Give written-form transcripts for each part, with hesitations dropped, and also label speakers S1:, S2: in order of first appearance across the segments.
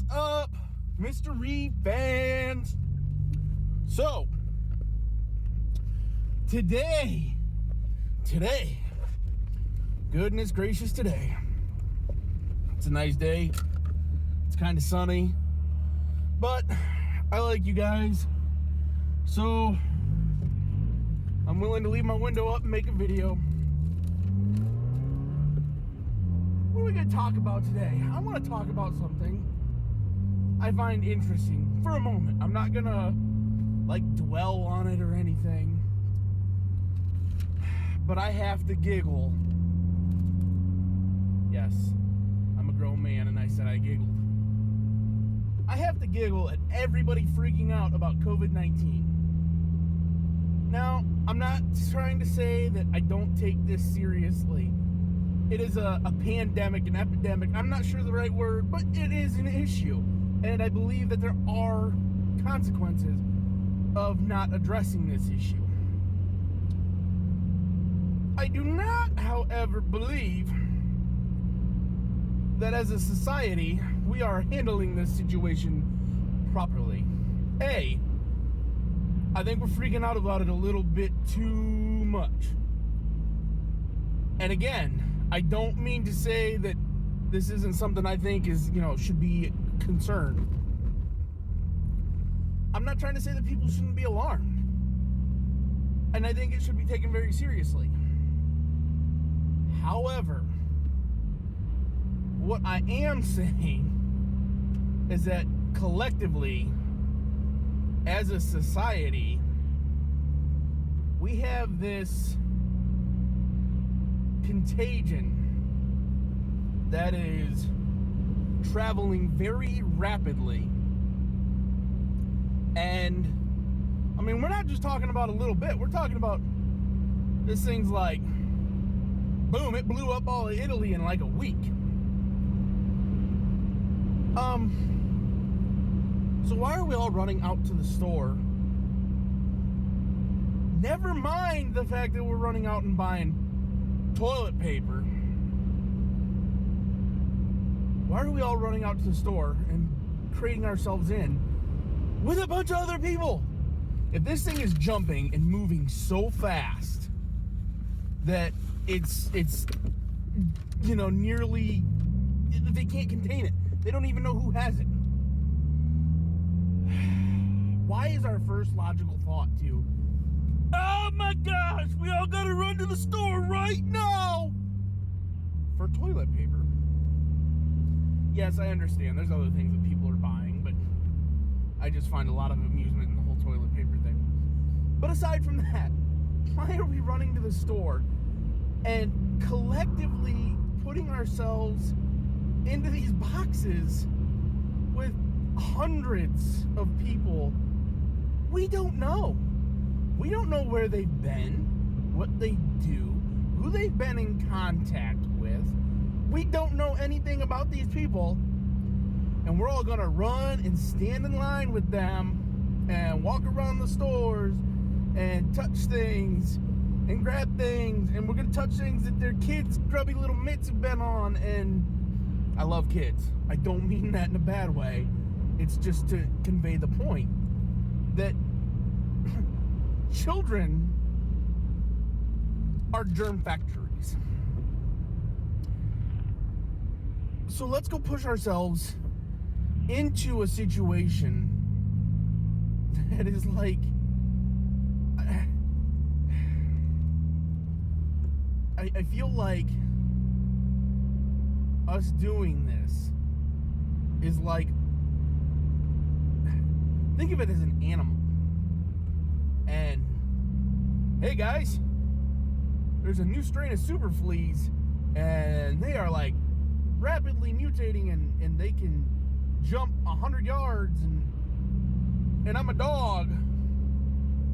S1: What's up, MrERoot fans? So, today, goodness gracious, today, it's a nice day. It's kind of sunny, but I like you guys, so I'm willing to leave my window up and make a video. What are we going to talk about today? I want to talk about something I find interesting for a moment. I'm not going to dwell on it or anything, but I have to giggle. Yes, I'm a grown man and I said I giggled. I have to giggle at everybody freaking out about COVID-19. Now, I'm not trying to say that I don't take this seriously. It is a pandemic, an epidemic. I'm not sure the right word, but it is an issue. And I believe that there are consequences of not addressing this issue. I do not, however, believe that as a society, we are handling this situation properly. I think we're freaking out about it a little bit too much. And again, I don't mean to say that this isn't something I think is, should be concerned. I'm not trying to say that people shouldn't be alarmed. And I think it should be taken very seriously. However, what I am saying is that collectively, as a society, we have this contagion that is traveling very rapidly. And I mean, we're not just talking about a little bit. We're talking about this thing's like, boom, it blew up all of Italy in like a week. So why are we all running out to the store? Never mind the fact that we're running out and buying toilet paper. Why are we all running out to the store and creating ourselves in with a bunch of other people? If this thing is jumping and moving so fast that it's nearly, they can't contain it. They don't even know who has it. Why is our first logical thought to, oh my gosh, we all gotta run to the store right now for toilet paper? Yes, I understand. There's other things that people are buying, but I just find a lot of amusement in the whole toilet paper thing. But aside from that, why are we running to the store and collectively putting ourselves into these boxes with hundreds of people we don't know? We don't know where they've been, what they do, who they've been in contact with. We don't know anything about these people, and we're all gonna run and stand in line with them and walk around the stores and touch things and grab things, and we're gonna touch things that their kids' grubby little mitts have been on. And I love kids. I don't mean that in a bad way. It's just to convey the point that children are germ factories. So let's go push ourselves into a situation that is like, I feel like us doing this is like, think of it as an animal. And hey guys, there's a new strain of super fleas, and they are like rapidly mutating, and they can jump 100 yards, and I'm a dog.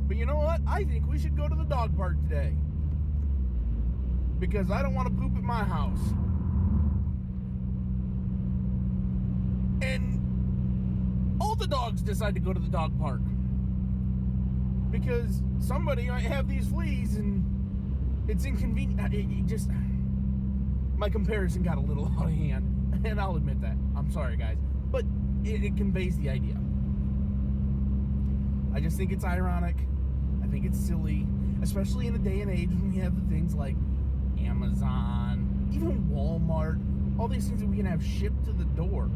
S1: But you know what? I think we should go to the dog park today, because I don't want to poop at my house. And all the dogs decide to go to the dog park because somebody might have these fleas and it's inconvenient. My comparison got a little out of hand, and I'll admit that. I'm sorry, guys. But it conveys the idea. I just think it's ironic. I think it's silly, especially in a day and age when we have the things like Amazon, even Walmart, all these things that we can have shipped to the door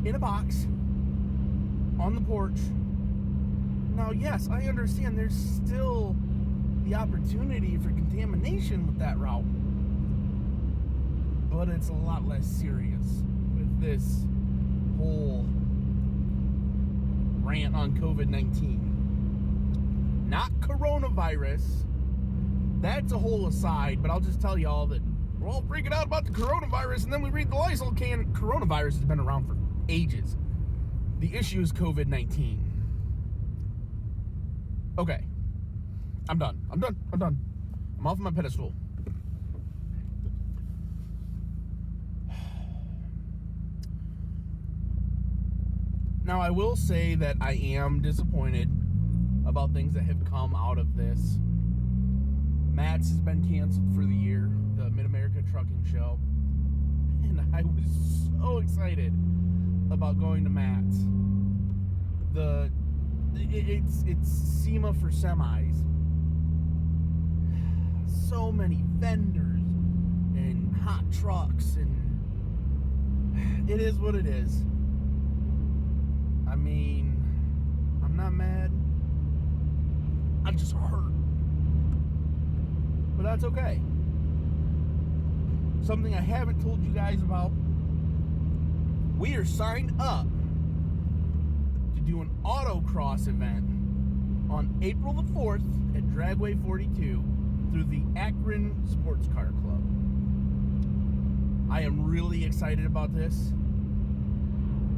S1: in a box on the porch. Now, yes, I understand there's still the opportunity for contamination with that route, but it's a lot less serious with this whole rant on COVID-19. Not coronavirus. That's a whole aside, but I'll just tell y'all that we're all freaking out about the coronavirus, and then we read the Lysol can. Coronavirus has been around for ages. The issue is COVID-19. Okay. I'm done. I'm off my pedestal. Now, I will say that I am disappointed about things that have come out of this. Matt's has been canceled for the year, the Mid-America Trucking Show. And I was so excited about going to Matt's. It's SEMA for semis. So many vendors and hot trucks, and it is what it is. I mean, I'm not mad. I'm just hurt. But that's okay. Something I haven't told you guys about. We are signed up to do an autocross event on April the 4th at Dragway 42 through the Akron Sports Car Club. I am really excited about this.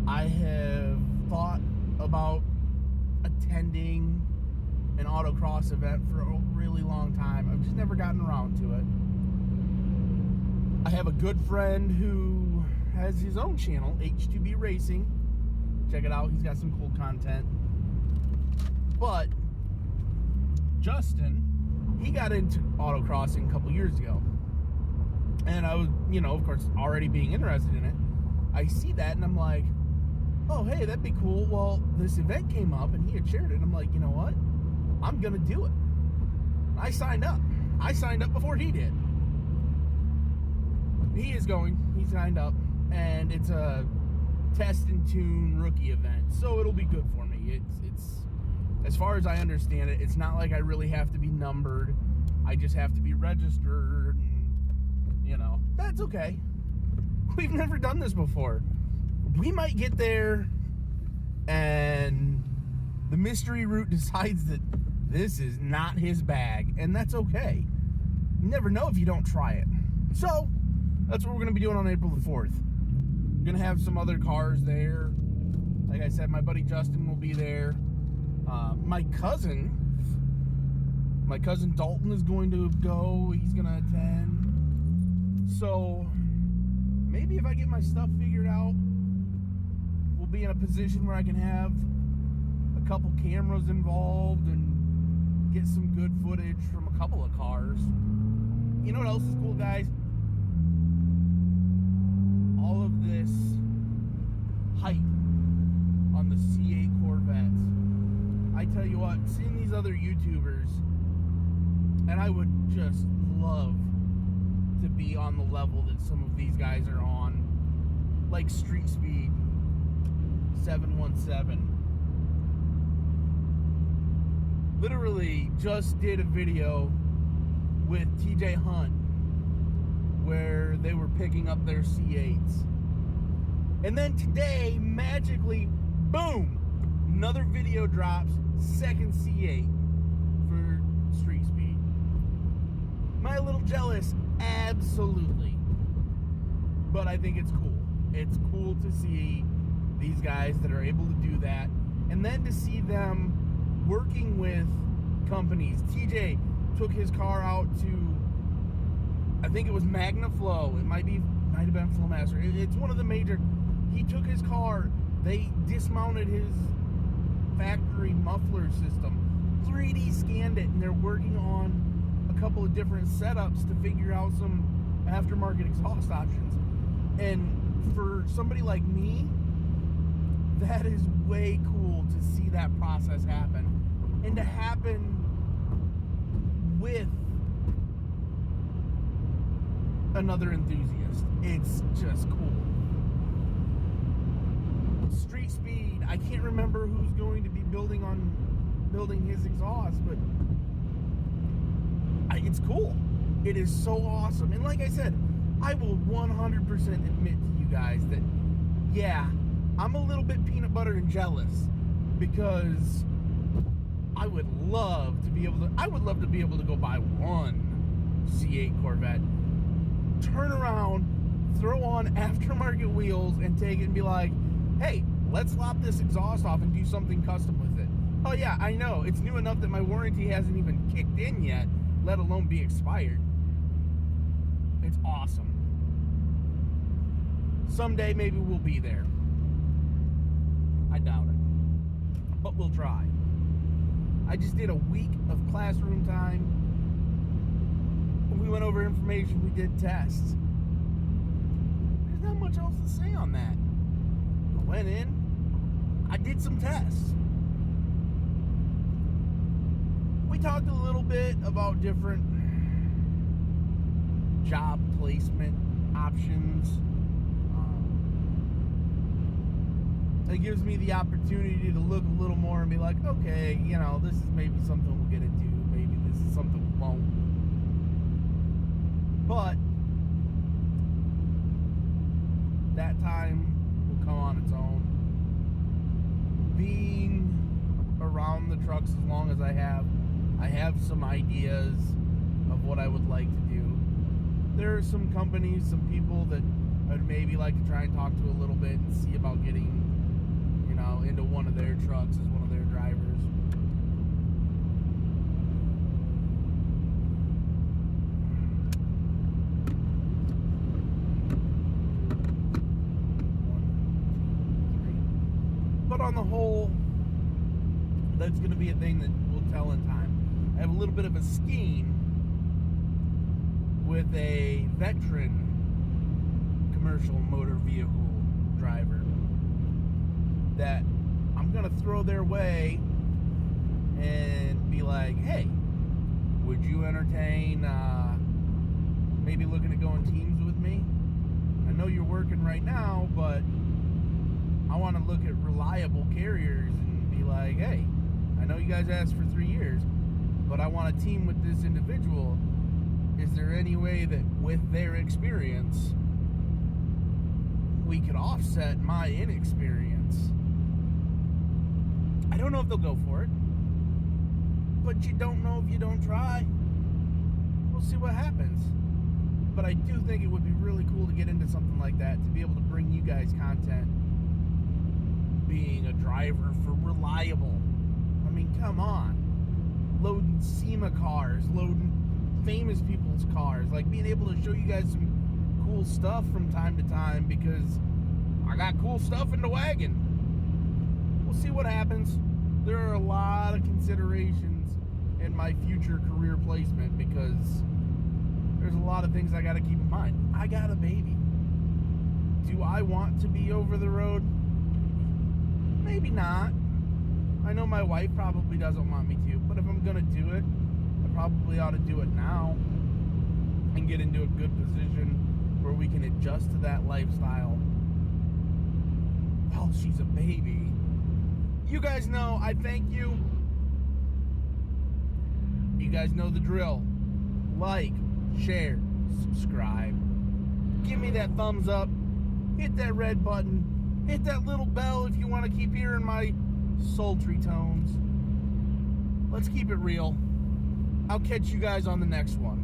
S1: I have thought about attending an autocross event for a really long time. I've just never gotten around to it. I have a good friend who has his own channel, H2B Racing. Check it out. He's got some cool content. But Justin, he got into autocrossing a couple years ago. And I was, of course, already being interested in it. I see that and I'm like, oh, hey, that'd be cool. Well, this event came up and he had shared it. And I'm like, you know what? I'm going to do it. I signed up. I signed up before he did. He is going. He signed up. And it's a test and tune rookie event. So it'll be good for me. It's as far as I understand it, it's not like I really have to be numbered. I just have to be registered. And, that's okay. We've never done this before. We might get there and the MrERoot decides that this is not his bag, and that's okay. You never know if you don't try it. So, that's what we're going to be doing on April the 4th. We're going to have some other cars there. Like I said, my buddy Justin will be there. My cousin Dalton is going to go. He's going to attend. So, maybe if I get my stuff figured out, we'll be in a position where I can have a couple cameras involved and get some good footage from a couple of cars. You know what else is cool, guys? All of this hype on the C8 Corvettes. I tell you what, seeing these other YouTubers, and I would just love to be on the level that some of these guys are on, like Street Speed 717. Literally just did a video with TJ Hunt where they were picking up their C8s. And then today, magically, boom, another video drops, second C8 for Street Speed. Am I a little jealous? Absolutely. But I think it's cool. It's cool to see these guys that are able to do that, and then to see them working with companies. TJ took his car out to, I think it was Magna Flow. It might have been Flowmaster. It's one of the major. He took his car. They dismounted his factory muffler system, 3D scanned it, and they're working on a couple of different setups to figure out some aftermarket exhaust options. And for somebody like me, that is way cool to see that process happen. And to happen with another enthusiast. It's just cool. Street speed. I can't remember who's going to be building his exhaust, but it's cool. It is so awesome. And like I said, I will 100% admit to you guys that, yeah, I'm a little bit peanut butter and jealous, because I would love to be able to go buy one C8 Corvette, turn around, throw on aftermarket wheels, and take it and be like, hey, let's lop this exhaust off and do something custom with it. Oh yeah, I know, it's new enough that my warranty hasn't even kicked in yet, let alone be expired. It's awesome. Someday maybe we'll be there. I doubt it, but we'll try. I just did a week of classroom time. We went over information, we did tests. There's not much else to say on that. I went in, I did some tests. We talked a little bit about different job placement options. It gives me the opportunity to look a little more and be like, okay, you know, this is maybe something we'll get into. Maybe this is something we won't. But that time will come on its own. Being around the trucks as long as I have some ideas of what I would like to do. There are some companies, some people that I'd maybe like to try and talk to a little bit and see about getting, you know, into one of their trucks as one of their drivers. But on the whole, that's going to be a thing that we'll tell in time. I have a little bit of a scheme with a veteran commercial motor vehicle driver that I'm going to throw their way and be like, hey, would you entertain maybe looking at going teams with me? I know you're working right now, but I want to look at reliable carriers and be like, hey, I know you guys asked for 3 years, but I want to team with this individual. Is there any way that with their experience we could offset my inexperience? I don't know if they'll go for it, but you don't know if you don't try. We'll see what happens. But I do think it would be really cool to get into something like that, to be able to bring you guys content being a driver for reliable. I mean, come on. Loading SEMA cars, loading famous people's cars, like being able to show you guys some cool stuff from time to time, because I got cool stuff in the wagon. We'll see what happens. There are a lot of considerations in my future career placement, because there's a lot of things I got to keep in mind. I got a baby. Do I want to be over the road? Maybe not. I know my wife probably doesn't want me to, but if I'm going to do it, I probably ought to do it now and get into a good position where we can adjust to that lifestyle while she's a baby. You guys know I thank you. You guys know the drill. Like, share, subscribe. Give me that thumbs up. Hit that red button. Hit that little bell if you want to keep hearing my sultry tones. Let's keep it real. I'll catch you guys on the next one.